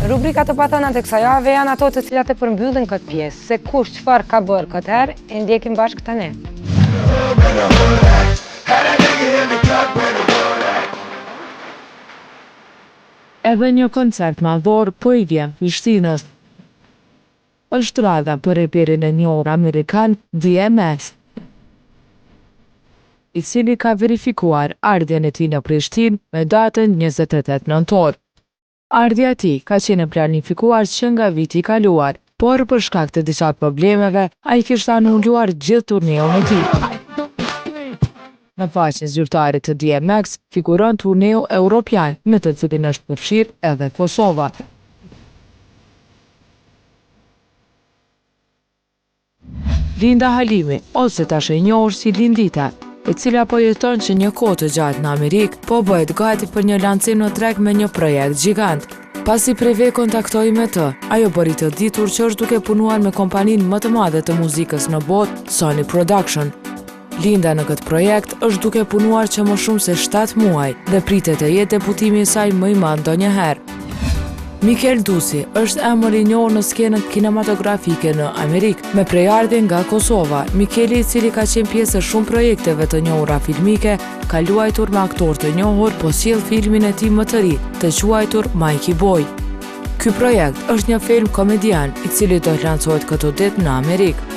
Rubrikat të patonat e kësaj jave janë ato të cilat e përmbyllin këtë pjesë, se kush çfarë ka bërë këtë herë, e ndjekim bashkë tani. Edhe një koncert madhor po i vjen Prishtinës. Është radha për reperin e njohur amerikan DMX, i cili ka verifikuar ardhjen e tij në Prishtinë me datën 28 nëntor. Ardhja e tij ka qenë planifikuar që nga viti i kaluar, por për shkak të disa problemeve, ai kishte anuluar gjithë turneun e tij. Në faqen zyrtare të DMX figuron turneu europian, në të cilin është përfshirë edhe Kosova. Linda Halimi, ose tash e njohur si Lindita, e cila po jeton që një kohë të gjatë në Amerikë, po bëhet gati për një lancim në treg me një projekt gjigant. Pasi Preve kontaktoi me të, ajo bëri të ditur që është duke punuar me kompaninë më të madhe të muzikës në botë, Sony Production. Linda në këtë projekt është duke punuar që më shumë se 7 muaj dhe pritet të jetë debutimi i saj më i madh ndonjëherë. Mikel Dusi është emër i njohur në skenën kinematografike në Amerikë, me prejardhje nga Kosova. Mikeli, i cili ka qenë pjesë e shumë projekteve të njohura filmike, ka luajtur me aktorë të njohur, po sjell filmin e tij më të ri, të quajtur Mikey Boy. Ky projekt është një film komedian, i cili do të lancohet këtë ditë në Amerikë.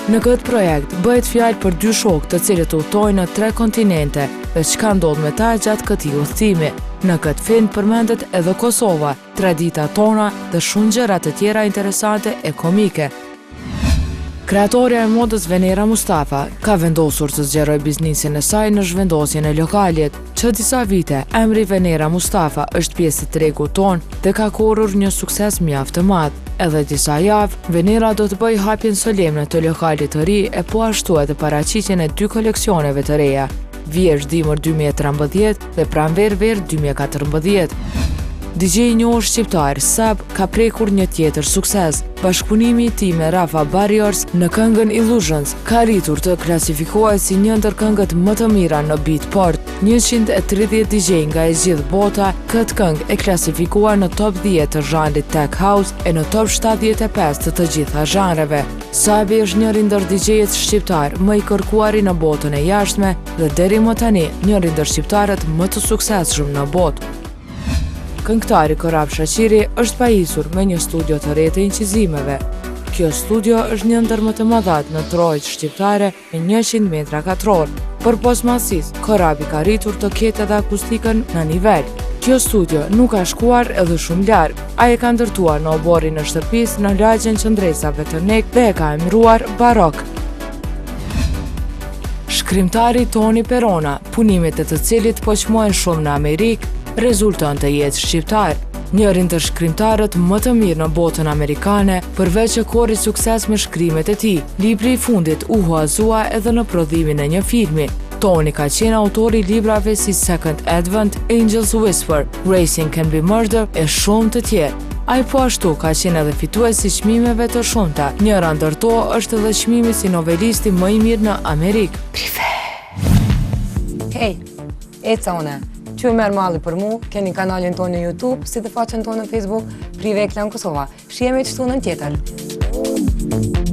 Në këtë projekt bëhet fjalë për 2 shokë të cilët udhtojnë në 3 kontinente dhe çka ndodh me ta gjatë këtij udhëtimi. Në këtë film përmendet edhe Kosova, traditat tona dhe shumë gjëra të tjera interesante e komike. Kreatorja e modës Venera Mustafa ka vendosur të zgjerojë biznesin e saj në zhvendosjen e lokalit. Që disa vite, emri Venera Mustafa është pjesë e tregut tonë dhe ka korrur një sukses mjaft të madh. Edhe disa javë, Venera do të bëjë hapjen solemne të lokalit të ri e po ashtu edhe paraqitjen e 2 koleksioneve të reja, Vjersh dimër 2013 dhe Pranver-ver 2014. DJ i njohur shqiptar Sab ka prekur një tjetër sukses. Bashkëpunimi i tij me Rafa Barrios në këngën Illusions ka arritur të klasifikohet si një ndër këngët më të mira në Beatport. 130 DJ nga e gjithë bota, këtë këngë e klasifikuar në top 10 të zhanrit Tech House e në top 75 të gjitha zhanreve. Sabi është njëri ndër DJ-et shqiptar më i kërkuari në botën e jashtme dhe deri më tani njëri ndër shqiptarët më të suksesshëm në botë. Këngëtari Korab Shaqiri është pajisur me një studio të re të incizimeve. Kjo studio është një ndër më të mëdhat në trojtë shqiptare me 100 metra katror. Për posmadhësisë, Korabi ka arritur të ketë edhe akustikën në nivel. Kjo studio nuk ka shkuar edhe shumë larg. Ai e ka ndërtuar në oborrin e shtëpisë në lagjen qendresave të Nek dhe e ka emëruar Barok. Shkrimtari Toni Perona, punimet e të cilit po qmohen shumë në Amerikë, rezulton të jetë shqiptar. Njëri ndër shkrimtarët më të mirë në botën amerikane, përveç që korri sukses me shkrimet e tij. Libri i fundit u huazua edhe në prodhimin e një filmi. Toni ka qenë autori librave si Second Advent, Angel's Whisper, Racing Can Be Murder e shumë të tjerë. Ai po ashtu ka qenë edhe fitues i çmimeve të shumta. Njëra ndër to është edhe çmimi si novelisti më i mirë në Amerikë. Hej, eca une. Që merë malli për mu, keni kanalin tonë në YouTube, si të faqen tonë në Facebook, Prive Klan Kosova. Shihemi që shtunën tjetër.